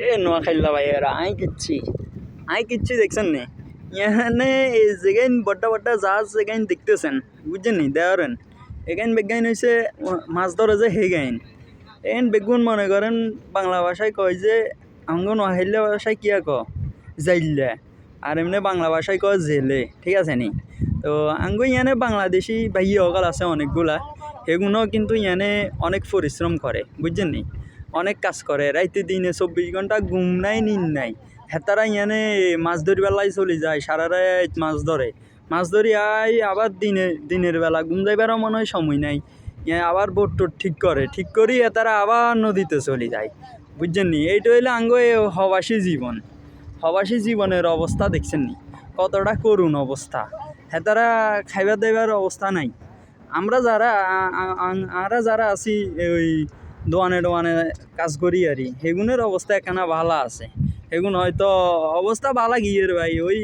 এ নোয়াখাইল্লা ভাইয়েরা আই কিচ্ছি দেখছেন নি এখানে এই যেখানে বড্ডা বড্ডা জাহাজ যেখানে দেখতেছেন বুঝছেন নি দেওয়ারেন এখানে বেগাইন হয়েছে মাছ ধরে যে হেগাইন এখানে বেগুন মনে করেন বাংলা ভাষায় কয় যে আঙ্গ নোয়াখাইল্লা ভাষায় কিয়া যাইল্লা আর এমনি বাংলা ভাষায় কয় জেলে ঠিক আছে নি। তো আঙ্গ ইয়ানে বাংলাদেশি ভাই অকাল আছে অনেকগুলা সেগুলো কিন্তু ইয়ানে অনেক পরিশ্রম করে বুঝছেন নি, অনেক কাজ করে রাইতে দিনে 24 ঘন্টা ঘুম নাই নিন নাই। হেতারা ইয়ানে মাছ ধরি বেলায় চলে যায়, সারা রাত মাছ ধরি আয় আবার দিনের বেলা ঘুম যাইবারও মনে হয় সময় নাই। আবার বোট টোট ঠিক করি তারা আবার নদীতে চলে যায় বুঝছেন নি। এইটা হইলে আঙ্গ হবাসী জীবনের অবস্থা দেখছেন নি কতটা করুণ অবস্থা। হেতারা খাইবার দাইবার অবস্থা নাই। আমরা যারা আছি ওই দোয়ানে কাজ করি আর সেগুনের অবস্থা একখানা ভালো আছে, সেগুন হয়তো অবস্থা ভালো গিয়ের ভাই ওই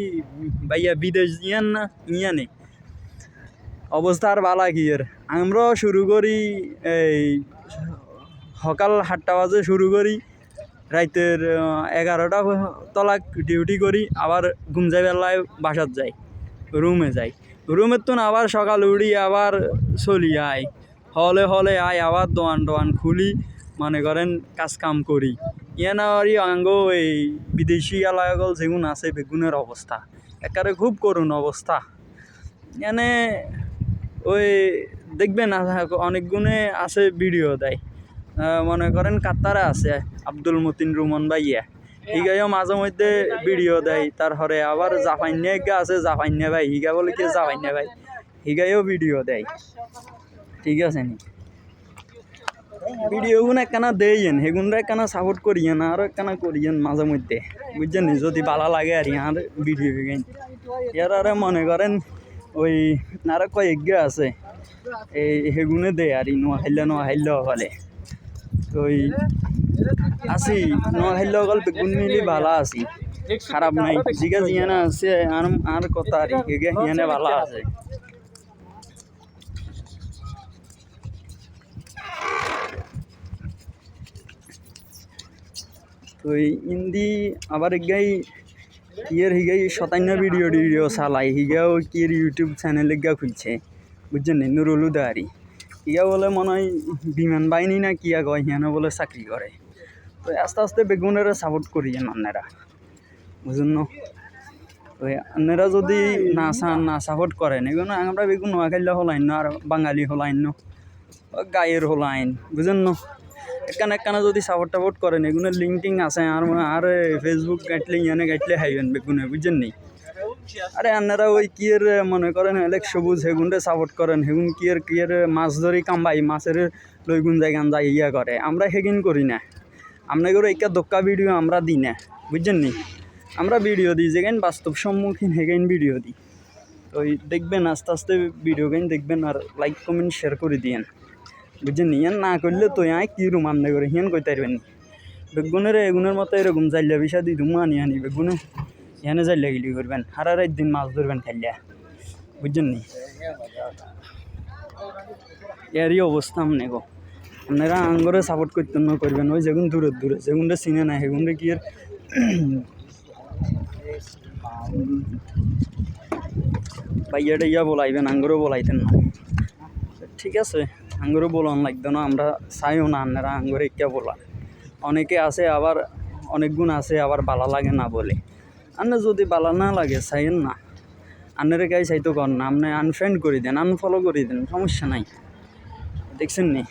ভাইয়া বিদেশ ইয়ানে অবস্থা আর ভালো গিয়ের। আমরাও শুরু করি এই সকাল 7টা বাজে শুরু করি, রাইতের 11টা তলাক ডিউটি করি, আবার ঘুম যাই বেলায় বাসাত যাই, রুমে যাই, রুমের তো আবার সকাল উঠি আবার চলি আয় হলে আয় আবার দোয়ান খুলি মনে করেন কাজ কাম করি। ইয়ানারি আঙ্গ এই বিদেশি এলাকাগুলো যেগুন আছে বেগুনের অবস্থা একেবারে খুব করুণ অবস্থা। এনে ওই দেখবেন অনেক গুণে আছে ভিডিও দেয়, মনে করেন কাতারে আছে আব্দুল মতিন রুমন ভাইয়া হিগাইও মাঝে মধ্যে ভিডিও দেয়। তারপরে আবার জাপান্যা আছে জাপান্যা ভাই হিগা বলে কি জাপান্যা ভাই হিগাইও ভিডিও দেয় ঠিক আছে নি। ভিডিওগুলো একখানা দেইয়েন সেগুনরা একখানা সাপোর্ট করিয়েন আর একখানা করিয়েন মাঝে মধ্যে বুঝছেন নি, যদি ভালো লাগে আর ইয়ার ভিডিও গাইন ইয়ার মনে করেন ওই আর কয়েকগে আছে এই সেগুনে দেয় আর নোয়াখাইল্লা হলে ওই আছি নোয়াখাইল্লা অকল বেগুন মিলি ভালো আছি, খারাপ নাই। জিগা জিয়ানা আছে আর কথা আর হিয়ানে ভালো আছে। তো হিন্দি আবার গাই হিগাই শতান্য ভিডিও চালাই হিগাও কিয়ের ইউটিউব চ্যানেল গা খুলছে বুঝছেন নি, নুরুল উদাহারি হিগা বলে মনে হয় বিমান বাহিনী না কিয়া কয় হিয়ানো বলে চাকরি করে। তো আস্তে আস্তে বেগুনের সাপোর্ট করিয়েন আপনারা বুঝুন না। তো আপনারা যদি না সাপোর্ট করেন এগুলো আমরা বেগুন নোয়াখাইল্লা হলাইন না আর বাঙালি হলাইন না গায়ের হলাইন বুঝেন না। একখানা যদি সাপোর্ট করেন এগুলো লিঙ্কিং আছে আর ফেসবুক গাইটলে গাইটলে হাইবেন বেগুনে বুঝছেন নি। আরে আপনারা ওই কিয়ের মনে করেন এলেক সবুজ সেগুনরে সাপোর্ট করেন সেগুন কিয়ের মাছ ধরি কামবাই মাছের লইগুন জায়গান যাই ইয়া করে, আমরা সেগিন করি না। আপনাদের একটা দোক্কা ভিডিও আমরা দিই না বুঝছেন নি, আমরা ভিডিও দিই যেখানে বাস্তব সম্মুখীন সেখান ভিডিও দিই। তো দেখবেন আস্তে আস্তে ভিডিও গাইন দেখবেন আর লাইক কমেন্ট শেয়ার করে দিয়েন বুঝছেন নি। ইয়ান না করলে তো কি রুম আমনে করে হিয়ান কইতে পারবেন বেগুনের এগুনের মতো এরকম জাইলা বিষা দিই ধুমা আনি বেগুনে এখানে যাইলে গিলি করবেন হারা রাত দিন মাছ ধরবেন খাইলে বুঝছেন নি। এরই অবস্থা আমনে গো, আপনারা আঙ্গরে সাপোর্ট করতে না করবেন ওই যেগুন দূরে যেগুনটা চিনে না সেগুনটা কি আর ভাইয়াটা ইয়া বলাইবেন আঙ্গরও বলাইতেন না ঠিক আছে। আঙ্গরও বলান লাগতো না, আমরা চাইও না আপনারা আঙ্গরে ইয়া বলা। অনেকে আছে আবার অনেক গুণ আছে আবার বালা লাগে না বলে, আপনার যদি বালা না লাগে চাইেন না, আপনারা গাই চাইতো কর না, আপনি আনফ্রেন্ড করে দেন আনফলো করে দেন সমস্যা নাই। দেখছেন নি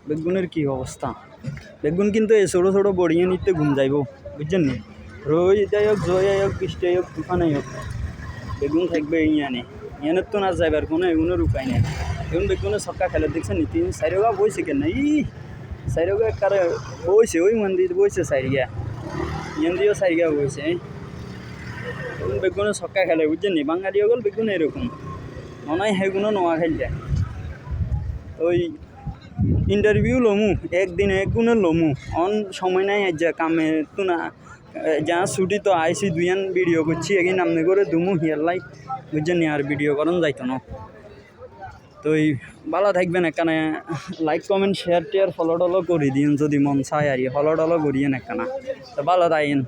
বেগুনের কি অবস্থা, বেগুন কিন্তু এই ছোটো ছোটো বড়িয়ে নিতে ঘুম যাইব বুঝছেন নি। রোজ যাই হোক জয় হোক বৃষ্টি হোক তুফানাই হোক বেগুন থাকবে ইয়ানের তো না যাইবার কোনো এগুনের উপায় নেই। এখন বেগুনের ছক্কা খেলে দেখছেন নি 3-4 গা বইছে কেন ই 4 গা কারে বইছে ওই মন্দির বইছে 4 গা ইয়ান দিয়েও 4 গা বইছে। এখন বেগুনের ছক্কা খেলে বুঝছেন নি, বাঙালি হল বেগুন এরকম মনে হয় সেগুলো নোয়া খেললে ওই ইন্টারভিউ লমু একদিন একগুণের লমু অন সময় নাই যা কামে তো না যা ছুটি তো আইসি দুইয়ান ভিডিও করছি এগিন আমনে করে দুমু হিয়ার লাই বুঝছেন নি আর ভিডিও করন যাইতো না। তো এই ভালো থাকবেন এখানে লাইক কমেন্ট শেয়ার টেয়ার ফলো টলো করে দিন যদি মন চায় আর ফলো টলো করিয়েন এখানে তো ভালো থাকেন।